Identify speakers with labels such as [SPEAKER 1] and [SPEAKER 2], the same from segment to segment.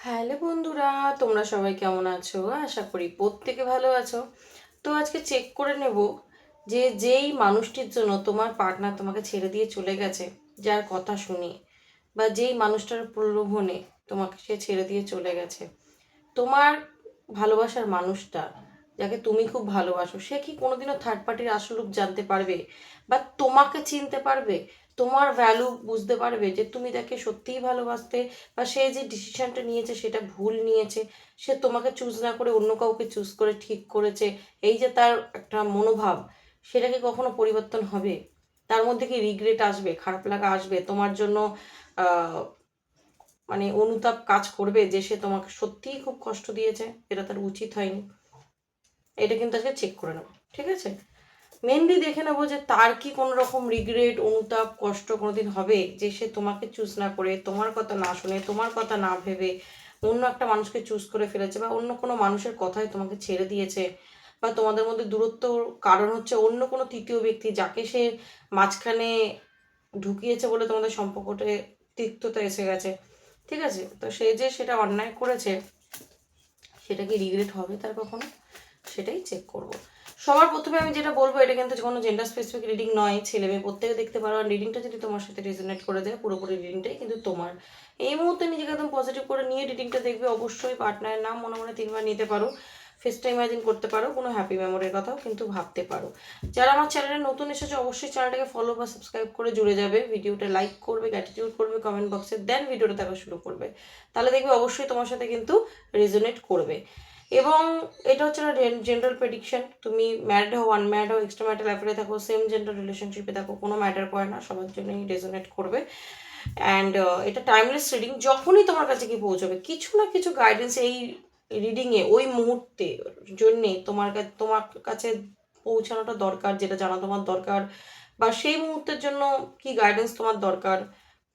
[SPEAKER 1] Hello বন্ধুরা, তোমরা সবাই কেমন আছো? আশা করি প্রত্যেকে ভালো আছো। তো আজকে চেক করে নেব যে যেই মানুষটির জন্য তোমার পার্টনার তোমাকে ছেড়ে দিয়ে চলে গেছে, যার কথা শুনে বা যেই মানুষটার প্রলোভনে তোমাকে সে ছেড়ে দিয়ে চলে গেছে, তোমার ভালোবাসার মানুষটা যাকে তুমি খুব ভালোবাসো, সে কি কোনোদিনও থার্ড পার্টির আসল রূপ জানতে পারবে বা তোমাকে চিনতে পারবে, তোমার ভ্যালু বুঝতে পারবে যে তুমি তাকে সত্যিই ভালোবাসতে, বা সে যে ডিসিশনটা নিয়েছে সেটা ভুল নিয়েছে, সে তোমাকে চুজ না করে অন্য কাউকে চুজ করে ঠিক করেছে, এই যে তার একটা মনোভাব, সেটা কি কখনো পরিবর্তন হবে? তার মধ্যে কি রিগ্রেট আসবে, খারাপ লাগা আসবে, তোমার জন্য আহ মানে অনুতাপ কাজ করবে যে সে তোমাকে সত্যিই খুব কষ্ট দিয়েছে, এটা তার উচিত হয়নি? এটা কিন্তু আজকে চেক করে নেবো, ঠিক আছে? মেনলি দেখে নেবো যে তার কি কোনো রকম রিগ্রেট, অনুতাপ, কষ্ট কোনোদিন হবে যে সে তোমাকে চুজ না করে, তোমার কথা না শুনে, তোমার কথা না ভেবে অন্য একটা মানুষকে চুজ করে ফেলেছে, বা অন্য কোনো মানুষের কথায় তোমাকে ছেড়ে দিয়েছে, বা তোমাদের মধ্যে দূরত্বর কারণ হচ্ছে অন্য কোনো তৃতীয় ব্যক্তি যাকে সে মাঝখানে ঢুকিয়েছে বলে তোমাদের সম্পর্কতে তিক্ততা এসে গেছে, ঠিক আছে? তো সে যে সেটা অন্যায় করেছে, সেটা কি রিগ্রেট হবে তার কখনো? সেটাই চেক করব। সবার প্রথমে আমি যেটা বলবো, এটা কিন্তু কোনো জেন্ডার স্পেসিফিক রিডিং নয়, ছেলে মেয়ে প্রত্যেকে দেখতে পারো। আর রিডিংটা যদি তোমার সাথে রেজোনেট করে দেয়, পুরোপুরি রিডিংটাই কিন্তু তোমার। এই মুহূর্তে নিজেকে একদম পজিটিভ করে নিয়ে রিডিংটা দেখবে। অবশ্যই পার্টনারের নাম মনে মনে 3বার নিতে পারো, ফেসটা ইমাজিন করতে পারো, কোনো হ্যাপি মেমোরির কথাও কিন্তু ভাবতে পারো। যারা আমার চ্যানেলে নতুন এসেছে, অবশ্যই চ্যানেলটাকে ফলো বা সাবস্ক্রাইব করে জুড়ে যাবে, ভিডিওটা লাইক করবে, গ্র্যাটিটিউড করবে কমেন্ট বক্সে, দেন ভিডিওটা দেখা শুরু করবে। তাহলে দেখবে অবশ্যই তোমার সাথে কিন্তু রেজোনেট করবে। এবং এটা হচ্ছে না জেন্ডার প্রেডিকশন, তুমি ম্যারিড হও, আনম্যারিড হও, এক্সট্রা ম্যারিটাল অ্যাফেয়ারে থাকো, সেম জেন্ডার রিলেশনশিপে থাকো, কোনো ম্যাটার করে না, সবার জন্যই রেজোনেট করবে। অ্যান্ড এটা টাইমলেস রিডিং, যখনই তোমার কাছে কি পৌঁছবে কিছু না কিছু গাইডেন্স এই রিডিংয়ে ওই মুহূর্তে জন্যে তোমার কাছে পৌঁছানোটা দরকার, যেটা জানা তোমার দরকার, বা সেই মুহূর্তের জন্য কি গাইডেন্স তোমার দরকার,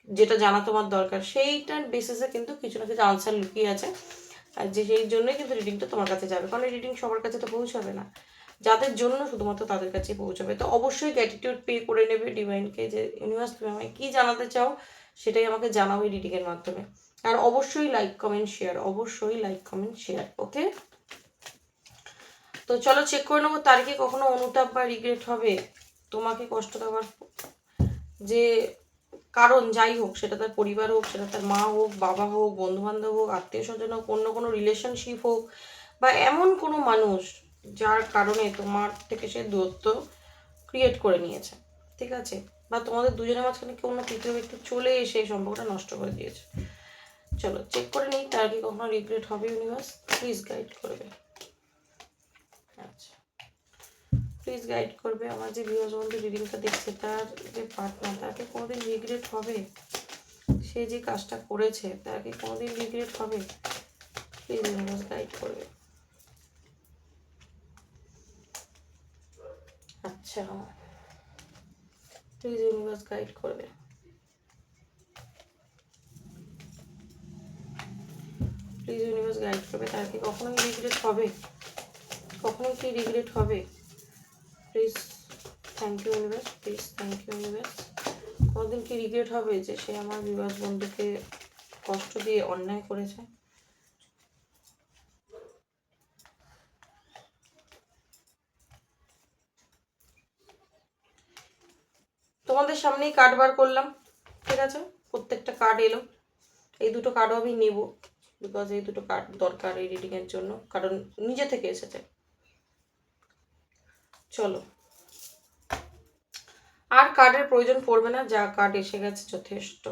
[SPEAKER 1] যেটা জানা তোমার দরকার, সেইটার বেসিসে কিন্তু কিছু না কিছু আনসার লুকিয়ে আছে। আর যে সেই জন্যই কিন্তু রিডিংটা তোমার কাছে যাবে, কারণ এই রিডিং সবার কাছে তো পৌঁছাবে না, যাদের জন্য শুধুমাত্র তাদের কাছে পৌঁছাবে। তো অবশ্যই গ্র্যাটিটিউড পে করে নেবে ডিভাইনকে, যে ইউনিভার্স তুমি আমায় কী জানাতে চাও সেটাই আমাকে জানাও এই রিডিংয়ের মাধ্যমে। আর অবশ্যই লাইক কমেন্ট শেয়ার, অবশ্যই লাইক কমেন্ট শেয়ার, ওকে? তো চলো চেক করে নেবো, তার কি কখনো অনুতাপ বা রিগ্রেট হবে তোমাকে কষ্ট দেওয়ার যে কারণ, যাই হোক, সেটা তার পরিবার হোক, সেটা তার মা হোক, বাবা হোক, বন্ধুবান্ধব হোক, আত্মীয় স্বজন হোক, অন্য কোনো রিলেশনশিপ হোক, বা এমন কোনো মানুষ যার কারণে তোমার থেকে সে দূরত্ব ক্রিয়েট করে নিয়েছে, ঠিক আছে? বা তোমাদের দুজনের মাঝখানে কেউ অন্য তৃতীয় ব্যক্তি চলে এসে এই সম্পর্কটা নষ্ট করে দিয়েছে। চলো চেক করে নিই, তার কি কখনো রিগ্রেট হবে? ইউনিভার্স প্লিজ গাইড করবে। আচ্ছা, প্লিজ গাইড করবে আমার যে ভিউয়ার্স বন্ধু রিডিংটা দেখছে, তার যে পার্টনার, তাকে কোনোদিন রিগ্রেট হবে? সে যে কাজটা করেছে তার কি কোনোদিন রিগ্রেট হবে? প্লিজ ইউনিভার্স গাইড করবে। আচ্ছা, প্লিজ ইউনিভার্স গাইড করবে। প্লিজ ইউনিভার্স গাইড করবে, তার কি কখনোই রিগ্রেট হবে? কখনোই কি রিগ্রেট হবে? Please, thank you universe, please thank you universe. কোনোদিন কি রিগ্রেট হবে যে সে আমার বিবাহ বন্ধুকে কষ্ট দিয়ে অন্যায় করেছে? তোমাদের সামনেই কার্ড বার করলাম, ঠিক আছে? প্রত্যেকটা কার্ড এলো, এই দুটো কার্ডও আমি নেব, বিকজ এই দুটো কার্ড দরকার এই রিডিংয়ের জন্য, কারণ নিজে থেকে এসেছে। চলো, আর কার্ডের প্রয়োজন পড়বে না, যা কার্ড এসে গেছে যথেষ্ট।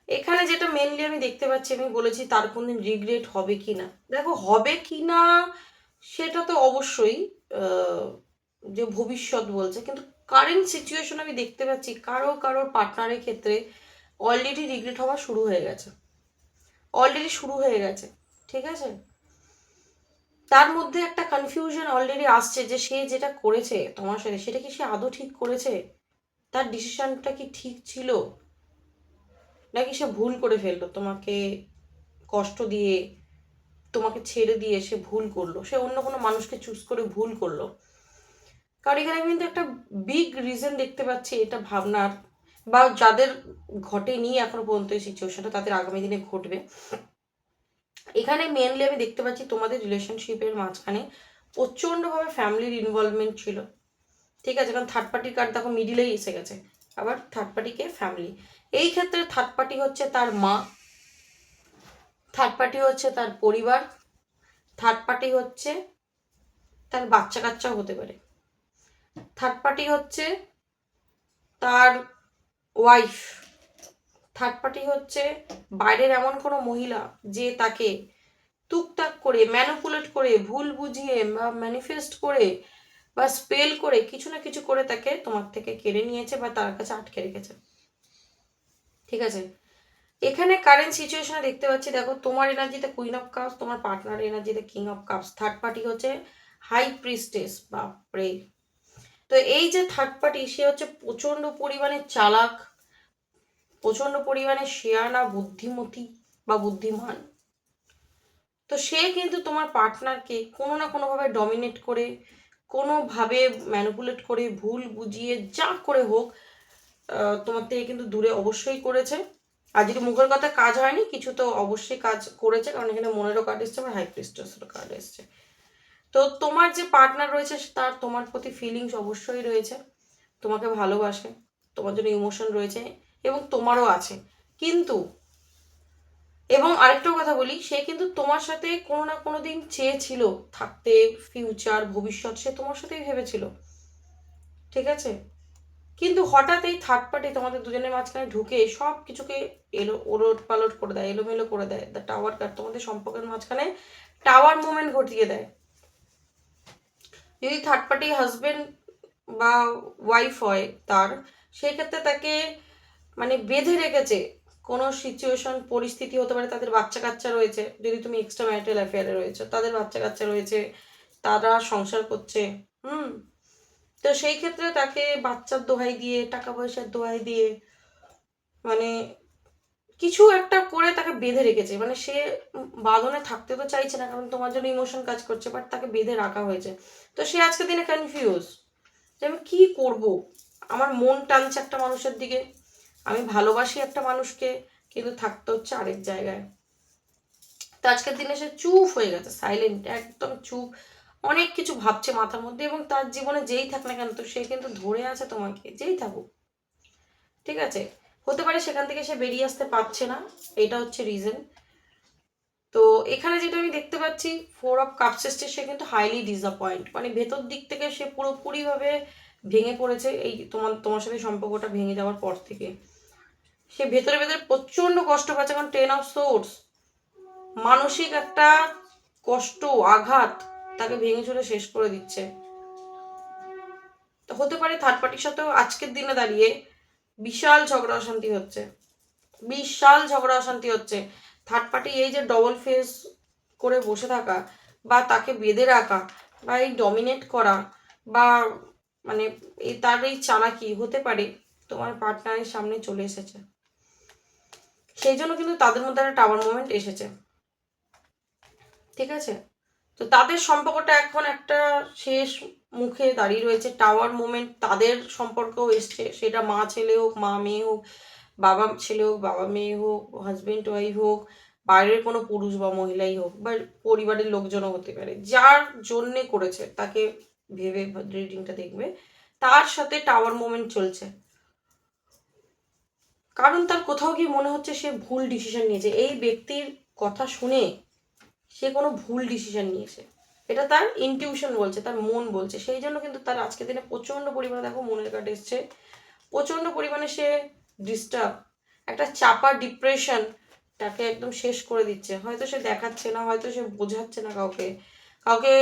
[SPEAKER 1] এখানে যেটা মেনলি আমি দেখতে পাচ্ছি, আমি বলেছি তার কোনদিন রিগ্রেট হবে কি না। দেখো, হবে কি না সেটা তো অবশ্যই যে ভবিষ্যৎ বলছে, কিন্তু কারেন্ট সিচুয়েশন আমি দেখতে পাচ্ছি কারোর পার্টনারের ক্ষেত্রে অলরেডি রিগ্রেট হওয়া শুরু হয়ে গেছে, অলরেডি শুরু হয়ে গেছে, ঠিক আছে? তার মধ্যে একটা কনফিউশন অলরেডি আসছে যে সে যেটা করেছে তোমার সাথে, সেটা কি সে আদৌ ঠিক করেছে? তার ডিসিশনটা কি ঠিক ছিল, নাকি সে ভুল করে ফেললো তোমাকে কষ্ট দিয়ে, তোমাকে ছেড়ে দিয়ে সে ভুল করলো, সে অন্য কোনো মানুষকে চুজ করে ভুল করলো? কারণ এখানে আমি কিন্তু একটা বিগ রিজন দেখতে পাচ্ছি এটা ভাবনার, বা যাদের ঘটেনি এখনো পর্যন্ত এই সিচুয়েশনটা, তাদের আগামী দিনে ঘটবে। এখানে মেনলি আমি দেখতে পাচ্ছি তোমাদের রিলেশনশিপের মাঝখানে প্রচণ্ডভাবে ফ্যামিলির ইনভলভমেন্ট ছিল, ঠিক আছে? কারণ থার্ড পার্টির কার্ড দেখো মিডিলেই এসে গেছে। আবার থার্ড পার্টিকে ফ্যামিলি, এই ক্ষেত্রে থার্ড পার্টি হচ্ছে তার মা, থার্ড পার্টি হচ্ছে তার পরিবার, থার্ড পার্টি হচ্ছে তার বাচ্চা কাচ্চাও হতে পারে, থার্ড পার্টি হচ্ছে তার ওয়াইফ, থার্ড পার্টি হচ্ছে বাইরের এমন কোনো মহিলা যে তাকে টুকটাক করে ম্যানিপুলেট করে ভুল বুঝিয়ে বা ম্যানিফেস্ট করে বা স্পেল করে কিছু না কিছু করে তাকে তোমার থেকে কেড়ে নিয়েছে বা তার কাছে আটকে রেখেছে, ঠিক আছে? এখানে কারেন্ট সিচুয়েশনে দেখতে পাচ্ছি, দেখো তোমার এনার্জিতে কুইন অফ কাপস, তোমার পার্টনার এনার্জিতে king of cups, third party হচ্ছে হাই প্রিস্টেস, বাপরে। তো এই যে থার্ড পার্টি, সে হচ্ছে প্রচন্ড পরিমাণে চালাক, প্রচন্ড পরিমাণে শেয়ানা, বুদ্ধিমতী বা বুদ্ধিমান। তো সে কিন্তু তোমার পার্টনারকে কোনো না কোনোভাবে ডমিনেট করে, কোনোভাবে ম্যানিপুলেট করে, ভুল বুঝিয়ে যা করে হোক তোমার থেকে কিন্তু দূরে অবশ্যই করেছে। আর যদি মুখের কথা কাজ হয়নি, কিছু তো অবশ্যই কাজ করেছে, কারণ এখানে মনেরও কার্ড এসছে, আবার হাই প্রিস্টেসেরও কার্ড এসছে। তো তোমার যে পার্টনার রয়েছে তার তোমার প্রতি ফিলিংস অবশ্যই রয়েছে, তোমাকে ভালোবাসে, তোমার জন্য ইমোশন রয়েছে এবং তোমারও আছে। কিন্তু এবং আরেকটাও কথা বলি, সে কিন্তু তোমার সাথে কোনো না কোনো দিন চেয়েছিল থাকতে, ফিউচার ভবিষ্যৎ সে তোমার সাথেই ভেবেছিল, ঠিক আছে? কিন্তু হঠাৎ এই থার্ড পার্টি তোমাদের দুজনের মাঝখানে ঢুকে সব কিছুকে ওলট পালট করে দেয়, এলোমেলো করে দেয়। দ্য টাওয়ার কার্ড তোমাদের সম্পর্কের মাঝখানে টাওয়ার মুভমেন্ট ঘটিয়ে দেয়। যদি থার্ড পার্টি হাজবেন্ড বা ওয়াইফ হয় তার, সেই ক্ষেত্রে তাকে মানে বেঁধে রেখেছে কোনো সিচুয়েশন, পরিস্থিতি হতে পারে, তাদের বাচ্চা কাচ্চা রয়েছে, যদি তুমি এক্সট্রা ম্যারিটাল অ্যাফেয়ারে রয়েছে তাদের বাচ্চা কাচ্চা রয়েছে, তারা সংসার করছে, হুম। তো সেই ক্ষেত্রে তাকে বাচ্চার দোহাই দিয়ে, টাকা পয়সার দোহাই দিয়ে, মানে কিছু একটা করে তাকে বেঁধে রেখেছে। মানে সে বাঁধনে থাকতে তো চাইছে না, কারণ তোমার জন্য ইমোশন কাজ করছে, বাট তাকে বেঁধে রাখা হয়েছে। তো সে আজকের দিনে কনফিউজ যে আমি কি করব, আমার মন টানছে একটা মানুষের দিকে, আমি ভালোবাসি একটা মানুষকে, কিন্তু থাকতে হচ্ছে আরেক জায়গায়। তো আজকের দিনে সে চুপ হয়ে গেছে, সাইলেন্ট, একদম চুপ, অনেক কিছু ভাবছে মাথার মধ্যে, এবং তার জীবনে যেই থাক না কেন তো সে কিন্তু ধরে আছে তোমাকে, যেই থাকুক, ঠিক আছে? হতে পারে সেখান থেকে সে বেরিয়ে আসতে পারছে না, এটা হচ্ছে রিজন। তো এখানে যেটা আমি দেখতে পাচ্ছি, ফোর অফ কাপস এসছে, সে কিন্তু হাইলি ডিসঅ্যাপয়েন্ট, মানে ভেতর দিক থেকে সে পুরোপুরিভাবে ভেঙে পড়েছে এই তোমার সাথে সম্পর্কটা ভেঙে যাওয়ার পর থেকে। সে ভেতরে ভেতরে প্রচন্ড কষ্ট পাচ্ছে, কারণ টেন অফ সোর্স, মানসিক একটা কষ্ট, আঘাত তাকে ভেঙে চুরে শেষ করে দিচ্ছে। তো হতে পারে থার্ড পার্টির সাথেও আজকের দিনে দাঁড়িয়ে বিশাল ঝগড়া অশান্তি হচ্ছে, বিশাল ঝগড়া অশান্তি হচ্ছে। থার্ড পার্টি এই যে ডবল ফেস করে বসে থাকা, বা তাকে বেঁধে রাখা, বা এই ডমিনেট করা, বা মানে এই তার এই চালাকি, হতে পারে তোমার পার্টনারের সামনে চলে এসেছে, সেই জন্য কিন্তু তাদের মধ্যে একটা টাওয়ার মোমেন্ট এসেছে, ঠিক আছে? তো তাদের সম্পর্কটা এখন একটা শেষ মুখে দাঁড়িয়ে রয়েছে, টাওয়ার মোমেন্ট তাদের সম্পর্কেও এসছে, সেটা মা ছেলে হোক, মা মেয়ে হোক, বাবা ছেলে হোক, বাবা মেয়ে হোক, হাজবেন্ড ওয়াইফ হোক, বাইরের কোনো পুরুষ বা মহিলাই হোক, বা পরিবারের লোকজনও হতে পারে, যার জন্যে করেছে তাকে ভেবে রিডিংটা দেখবে, তার সাথে টাওয়ার মোমেন্ট চলছে। কারণ তার কোথাও গিয়ে মনে হচ্ছে সে ভুল ডিসিশন নিয়েছে, এই ব্যক্তির কথা শুনে সে কোনো ভুল ডিসিশন নিয়েছে, এটা তার ইনটিউশন বলছে, তার মন বলছে। সেই জন্য কিন্তু তার আজকের দিনে প্রচণ্ড পরিমাণে, দেখো মনের কার্ড এসছে, প্রচণ্ড পরিমাণে সে ডিস্টার্ব, একটা চাপা ডিপ্রেশন তাকে একদম শেষ করে দিচ্ছে। হয়তো সে দেখাচ্ছে না, হয়তো সে বোঝাচ্ছে না কাউকে, কাউকে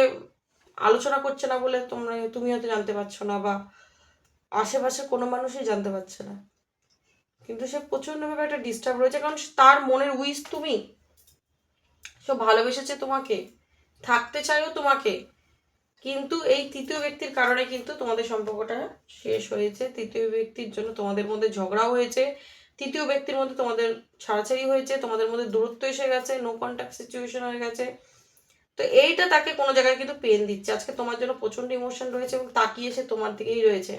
[SPEAKER 1] আলোচনা করছে না বলে তুমি হয়তো জানতে পারছো না, বা আশেপাশে কোনো মানুষই জানতে পারছে না, কিন্তু সে প্রচণ্ডভাবে একটা ডিস্টার্ব রয়েছে, কারণ তার মনের উইশ তুমি, সে ভালোবেসেছে তোমাকে, থাকতে চাইও তোমাকে, কিন্তু এই তৃতীয় ব্যক্তির কারণে কিন্তু তোমাদের সম্পর্কটা শেষ হয়েছে। তৃতীয় ব্যক্তির জন্য তোমাদের মধ্যে ঝগড়াও হয়েছে, তৃতীয় ব্যক্তির মধ্যে তোমাদের ছাড়াছাড়ি হয়েছে, তোমাদের মধ্যে দূরত্ব এসে গেছে, নো কন্ট্যাক্ট সিচুয়েশন হয়ে গেছে। তো এইটা তাকে কোনো জায়গায় কিন্তু পেন দিচ্ছে, আজকে তোমার জন্য প্রচন্ড ইমোশন রয়েছে এবং তাকিয়ে সে তোমার দিকেই রয়েছে,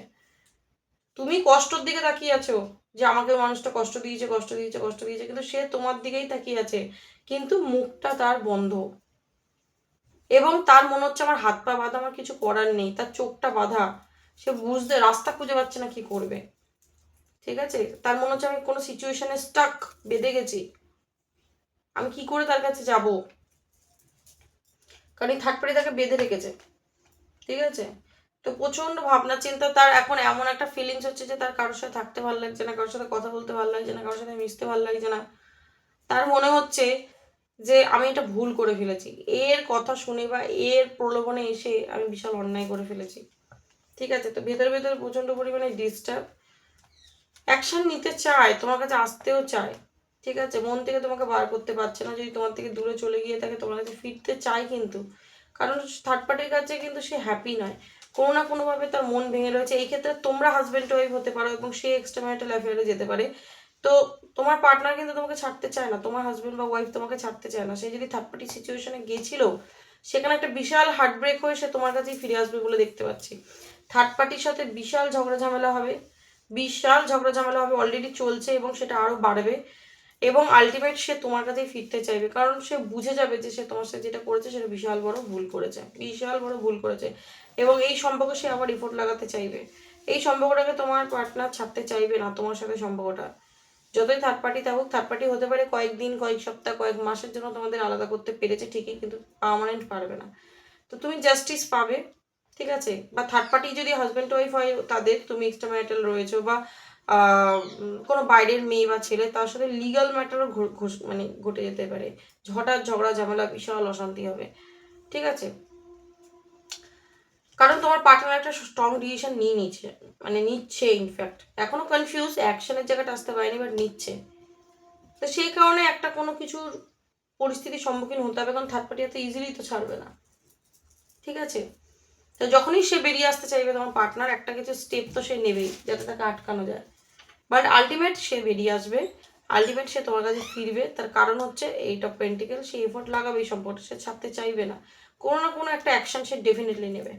[SPEAKER 1] তুমি কষ্টর দিকে তাকিয়ে আছো, যে আমাকে মানুষটা কষ্ট দিয়েছে কষ্ট দিয়েছে কষ্ট দিয়েছে, কিন্তু সে তোমার দিকেই তাকিয়ে আছে, কিন্তু মুখটা তার বন্ধ। এবং তার মনে হচ্ছে আমার হাত পা বাঁধা, আমার কিছু করার নেই, তার চোখটা বাঁধা, সে বুঝতে রাস্তা খুঁজে পাচ্ছে না কি করবে। ঠিক আছে, তার মনে হচ্ছে আমি কোনো সিচুয়েশনে স্টাক, বেঁধে গেছি, আমি কি করে তার কাছে যাব, কারণ এই থার্ড পার্টি তাকে বেঁধে রেখেছে। ঠিক আছে, তো প্রচন্ড ভাবনা চিন্তা, তার এখন এমন একটা ফিলিংস হচ্ছে যে তার কারোর সাথে থাকতে ভালো লাগছে না, কারোর সাথে কথা বলতে ভালো লাগছে না, কারোর সাথে মিশতে ভালো লাগছে না। তার মনে হচ্ছে যে আমি এটা ভুল করে ফেলেছি, এর কথা শুনে বা এর প্রলোভনে এসে আমি বিশাল অন্যায় করে ফেলেছি। ঠিক আছে, তো ভেতরে ভেতরে প্রচন্ড পরিমাণে ডিস্টার্ব, অ্যাকশন নিতে চায়, তোমার কাছে আসতেও চায়। ঠিক আছে, মন থেকে তোমাকে বার করতে পারছে না, যদি তোমার থেকে দূরে চলে গিয়ে থাকে তোমার কাছে ফিরতে চায় কিন্তু, কারণ থার্ড পার্টির কাছে কিন্তু সে হ্যাপি নয়, কোনো না কোনোভাবে তার মন ভেঙে রয়েছে। এই ক্ষেত্রে তোমরা হাজব্যান্ড ওয়াইফ হতে পারো এবং সে এক্সট্রা ম্যারিটাল অ্যাফেয়ারে যেতে পারে। তো তোমার পার্টনার কিন্তু তোমাকে ছাড়তে চায় না, তোমার হাজব্যান্ড বা ওয়াইফ তোমাকে ছাড়তে চায় না। সে যদি থার্ড পার্টি সিচুয়েশনে গেছিল, সেখানে একটা বিশাল হার্টব্রেক হয়ে সে তোমার কাছেই ফিরে আসবে বলে দেখতে পাচ্ছি। থার্ড পার্টির সাথে বিশাল ঝগড়া ঝামেলা হবে, বিশাল ঝগড়া ঝামেলা হবে, অলরেডি চলছে এবং সেটা আরো বাড়বে। এবং আলটিমেট সে তোমার কাছেই ফিরতে চাইবে, কারণ সে বুঝে যাবে যে সে তোমার সাথে যেটা করেছে সেটা বিশাল বড় ভুল করেছে, বিশাল বড় ভুল করেছে। এবং এই সম্পর্কে সে আবার এফোর্ট লাগাতে চাইবে, এই সম্পর্কটাকে তোমার পার্টনার ছাড়তে চাইবে না তোমার সাথে সম্পর্কটা। যতই থার্ড পার্টি থাকুক, থার্ড পার্টি হতে পারে কয়েকদিন, কয়েক সপ্তাহ, কয়েক মাসের জন্য তোমাদের আলাদা করতে পেরেছে ঠিকই, কিন্তু পার্মানেন্ট পারবে না। তো তুমি জাস্টিস পাবে। ঠিক আছে, বা থার্ড পার্টি যদি হাজব্যান্ড ওয়াইফ হয়, তাদের তুমি এক্সট্রা ম্যারিটাল রয়েছো, বা কোনো বাইরের মেয়ে বা ছেলে, তার সাথে লিগাল ম্যাটারও মানে ঘটে যেতে পারে, হঠাৎ ঝগড়া ঝামেলা, বিশাল অশান্তি হবে। ঠিক আছে, কারণ তোমার পার্টনার একটা স্ট্রং ডিসিশন নিয়ে নিচ্ছে, মানে নিচ্ছে, ইনফ্যাক্ট এখনো কনফিউজ, অ্যাকশনের জায়গাটা আসতে পারেনি, বাট নিচ্ছে। তো সেই কারণে একটা কোনো কিছুর পরিস্থিতির সম্মুখীন হতে হবে, কারণ থার্ড পার্টি এত ইজিলি তো ছাড়বে না। ঠিক আছে, তো যখনই সে বেরিয়ে আসতে চাইবে, তোমার পার্টনার একটা কিছু স্টেপ তো সে নেবেই যাতে তাকে আটকানো যায়। বাট আলটিমেট সে বেরিয়ে আসবে, আলটিমেট সে তোমার কাছে ফিরবে। তার কারণ হচ্ছে eight of pentacle, say effort লাগাবে এই সম্পর্কটা, সে ছাড়তে চাইবে না, কোনো না কোনো একটা অ্যাকশন সে ডেফিনেটলি নেবে।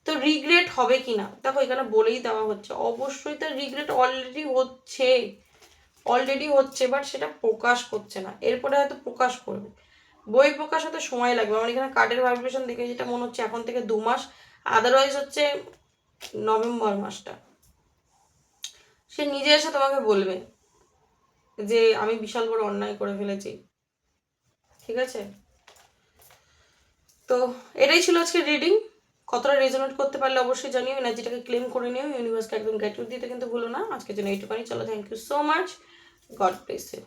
[SPEAKER 1] তো রিগ্রেট হবে কি না, দেখো এখানে বলেই দেওয়া হচ্ছে, অবশ্যই তার রিগ্রেট অলরেডি হচ্ছে, বাট সেটা প্রকাশ করছে না, এরপরে হয়তো প্রকাশ করবে। বই প্রকাশ হতে সময় লাগবে, আমার এখানে কার্ডের ভাইব্রেশন দেখে যেটা মনে হচ্ছে এখন থেকে 2 মাস, আদারওয়াইজ হচ্ছে নভেম্বর মাসটা সে নিজে এসে তোমাকে বলবে যে আমি বিশাল বড় অন্যায় করে ফেলেছি। ঠিক আছে, তো এটাই ছিল আজকে রিডিং। কতটা রেজোনেট করতে পারলে অবশ্যই জানিও, এনার্জিটাকে ক্লেম করে নিও, ইউনিভার্সকে একদম গ্র্যাটিটিউড দিতে কিন্তু ভুলো না। আজকের জন্য এইটুখানি, চলো, thank you so much, God bless you.